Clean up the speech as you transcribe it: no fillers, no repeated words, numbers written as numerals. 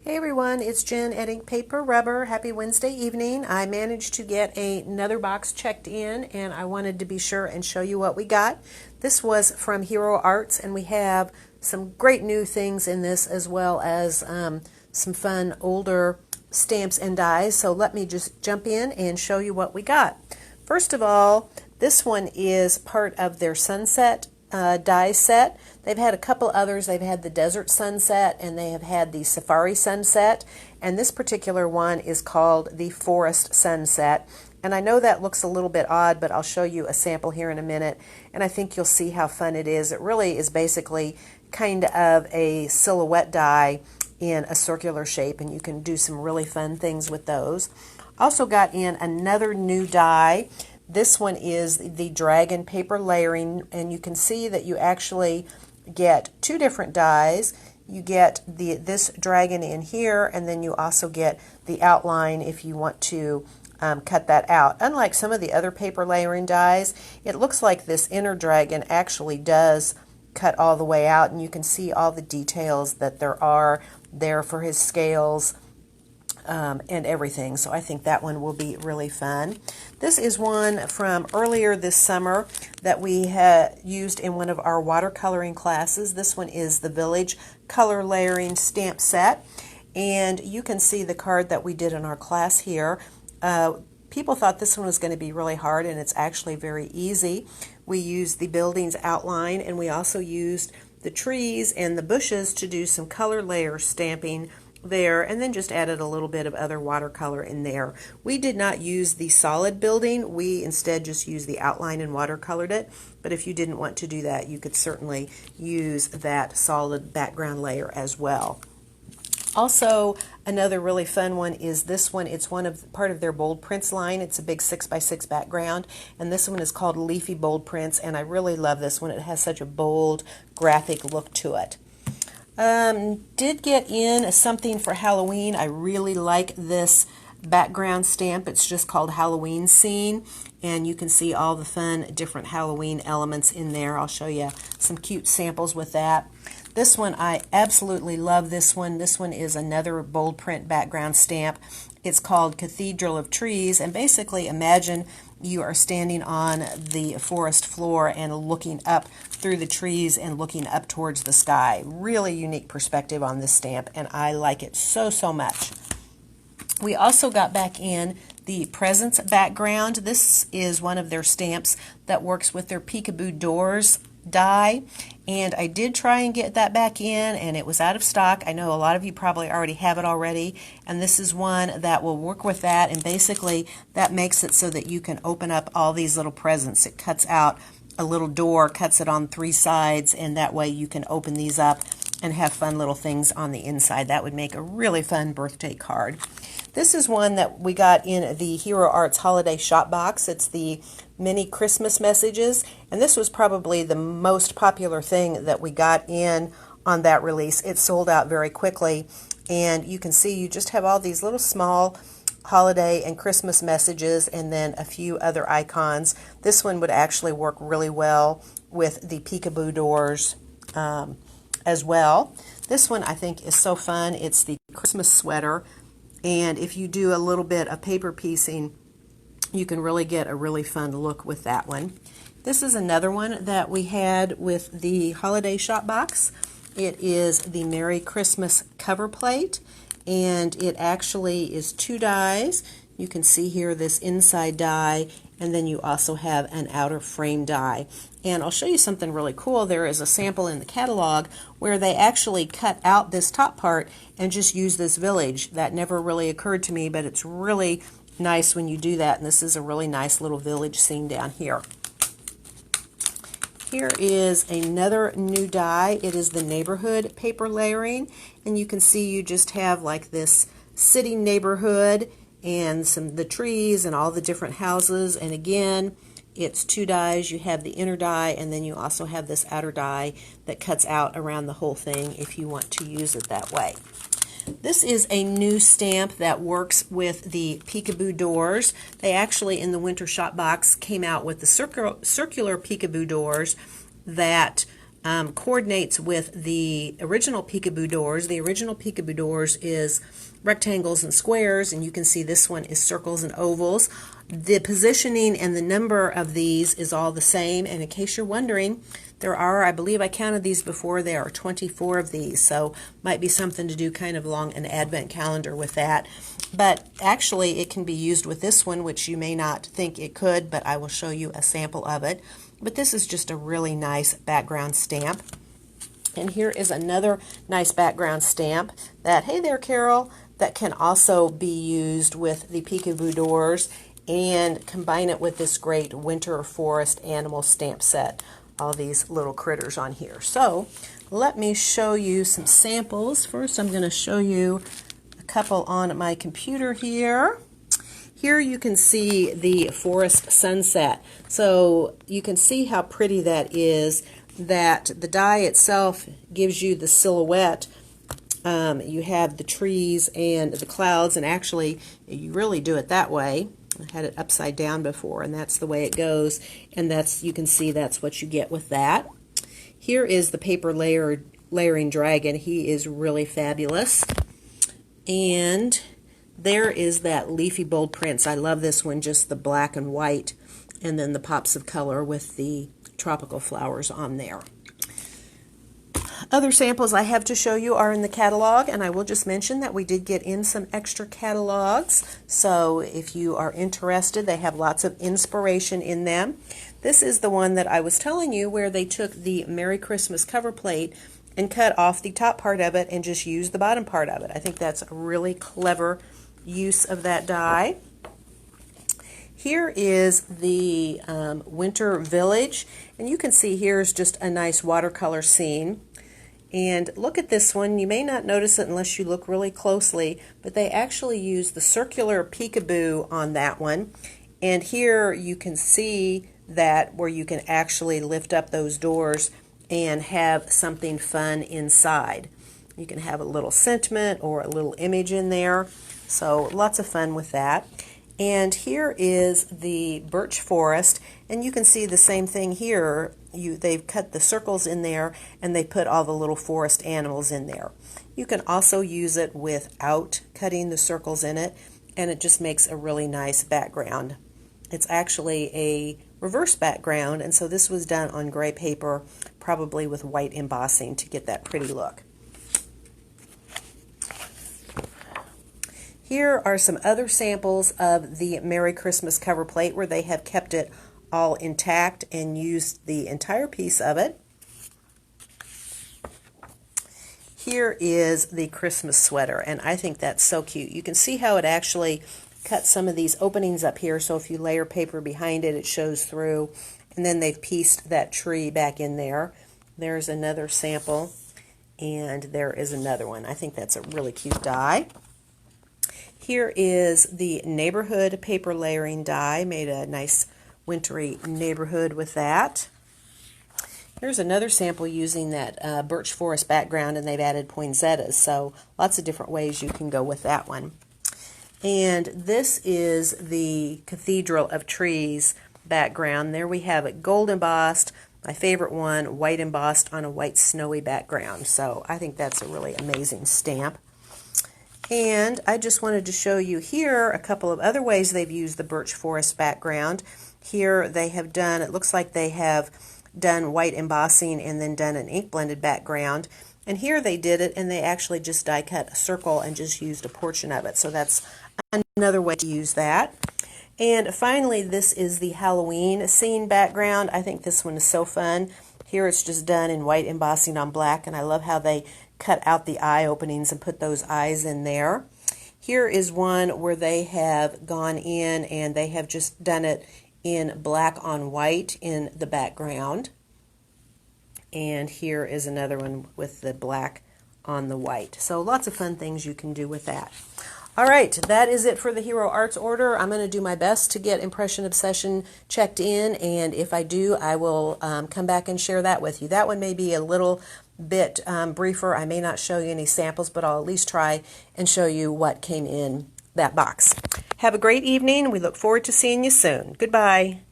Hey everyone, it's Jen at Ink Paper Rubber. Happy Wednesday evening. I managed to get another box checked in and I wanted to be sure and show you what we got. This was from Hero Arts and we have some great new things in this as well as some fun older stamps and dies. So let me just jump in and show you what we got. First of all, this one is part of their Sunset die set. They've had a couple others. They've had the Desert Sunset and they have had the Safari Sunset, and this particular one is called the Forest Sunset. And I know that looks a little bit odd, but I'll show you a sample here in a minute and I think you'll see how fun it is. It really is basically kind of a silhouette die in a circular shape, and you can do some really fun things with those. Also got in another new die. This one is the Dragon paper layering, and you can see that you actually get two different dies. You get this dragon in here, and then you also get the outline if you want to cut that out. Unlike some of the other paper layering dies, it looks like this inner dragon actually does cut all the way out, and you can see all the details that there are there for his scales and everything. So I think that one will be really fun. This is one from earlier this summer that we had used in one of our watercoloring classes. This one is the Village Color Layering Stamp Set, and you can see the card that we did in our class here. People thought this one was going to be really hard, and it's actually very easy. We used the building's outline, and we also used the trees and the bushes to do some color layer stamping there, and then just added a little bit of other watercolor in there. We did not use the solid building. We instead just used the outline and watercolored it, but if you didn't want to do that, you could certainly use that solid background layer as well. Also, another really fun one is this one. It's part of their Bold Prints line. It's a big 6x6 background, and this one is called Leafy Bold Prints, and I really love this one. It has such a bold graphic look to it. Did get in something for Halloween. I really like this background stamp. It's just called Halloween Scene, and you can see all the fun different Halloween elements in there. I'll show you some cute samples with that. This one, I absolutely love this one. This one is another bold print background stamp. It's called Cathedral of Trees, and basically imagine you are standing on the forest floor and looking up through the trees and looking up towards the sky. Really unique perspective on this stamp, and I like it so, so much. We also got back in the Presents background. This is one of their stamps that works with their Peekaboo Doors die, and I did try and get that back in, and it was out of stock. I know a lot of you probably already have it already, and this is one that will work with that, and basically that makes it so that you can open up all these little presents. It cuts out a little door, cuts it on three sides, and that way you can open these up and have fun little things on the inside. That would make a really fun birthday card. This is one that we got in the Hero Arts Holiday Shop Box. It's the Mini Christmas Messages, and this was probably the most popular thing that we got in on that release. It sold out very quickly, and you can see you just have all these little small holiday and Christmas messages and then a few other icons. This one would actually work really well with the Peekaboo Doors as well. This one I think is so fun. It's the Christmas sweater, and if you do a little bit of paper piecing, you can really get a really fun look with that one. This is another one that we had with the Holiday Shop Box. It is the Merry Christmas cover plate, and it actually is two dies. You can see here this inside die, and then you also have an outer frame die. And I'll show you something really cool. There is a sample in the catalog where they actually cut out this top part and just use this village. That never really occurred to me, but it's really nice when you do that, and this is a really nice little village scene down here. Here is another new die. It is the Neighborhood paper layering, and you can see you just have like this city neighborhood and the trees and all the different houses, and again it's two dies. You have the inner die, and then you also have this outer die that cuts out around the whole thing if you want to use it that way. This is a new stamp that works with the Peekaboo Doors. They actually, in the Winter Shop Box, came out with the circular Peekaboo Doors that coordinates with the original Peekaboo doors. The original Peekaboo doors is rectangles and squares, and you can see this one is circles and ovals. The positioning and the number of these is all the same, and in case you're wondering, there are, I believe I counted these before, there are 24 of these, so might be something to do kind of along an advent calendar with that. But actually it can be used with this one, which you may not think it could, but I will show you a sample of it. But this is just a really nice background stamp. And here is another nice background stamp that, hey there Carol, that can also be used with the Peekaboo doors and combine it with this great winter forest animal stamp set. All these little critters on here. So let me show you some samples. First I'm going to show you a couple on my computer here. Here you can see the forest sunset. So you can see how pretty that is, that the die itself gives you the silhouette. You have the trees and the clouds, and actually you really do it that way. I had it upside down before, and that's the way it goes, and that's, you can see that's what you get with that. Here is the paper layering dragon. He is really fabulous. And there is that leafy bold prints. I love this one, just the black and white, and then the pops of color with the tropical flowers on there. Other samples I have to show you are in the catalog, and I will just mention that we did get in some extra catalogs, so if you are interested, they have lots of inspiration in them. This is the one that I was telling you where they took the Merry Christmas cover plate and cut off the top part of it and just used the bottom part of it. I think that's a really clever use of that die. Here is the Winter Village, and you can see here's just a nice watercolor scene. And look at this one. You may not notice it unless you look really closely, but they actually use the circular peekaboo on that one. And here you can see that where you can actually lift up those doors and have something fun inside. You can have a little sentiment or a little image in there. So lots of fun with that. And here is the birch forest, and you can see the same thing here. They've cut the circles in there and they put all the little forest animals in there. You can also use it without cutting the circles in it, and it just makes a really nice background. It's actually a reverse background, and so this was done on gray paper, probably with white embossing to get that pretty look. Here are some other samples of the Merry Christmas cover plate where they have kept it all intact and used the entire piece of it. Here is the Christmas sweater, and I think that's so cute. You can see how it actually cuts some of these openings up here, so if you layer paper behind it, it shows through, and then they've pieced that tree back in there. There's another sample, and there is another one. I think that's a really cute die. Here is the neighborhood paper layering die. Made a nice wintry neighborhood with that. Here's another sample using that birch forest background, and they've added poinsettias, so lots of different ways you can go with that one. And this is the Cathedral of Trees background. There we have it gold embossed. My favorite one, white embossed on a white snowy background. So I think that's a really amazing stamp. And I just wanted to show you here a couple of other ways they've used the birch forest background. Here they have done, it looks like they have done white embossing and then done an ink blended background. And here they did it and they actually just die cut a circle and just used a portion of it. So that's another way to use that. And finally, this is the Halloween scene background. I think this one is so fun. Here it's just done in white embossing on black, and I love how they cut out the eye openings and put those eyes in there. Here is one where they have gone in and they have just done it in black on white in the background. And here is another one with the black on the white. So lots of fun things you can do with that. All right, that is it for the Hero Arts order. I'm going to do my best to get Impression Obsession checked in, and if I do, I will come back and share that with you. That one may be a little bit briefer. I may not show you any samples, but I'll at least try and show you what came in that box. Have a great evening. We look forward to seeing you soon. Goodbye.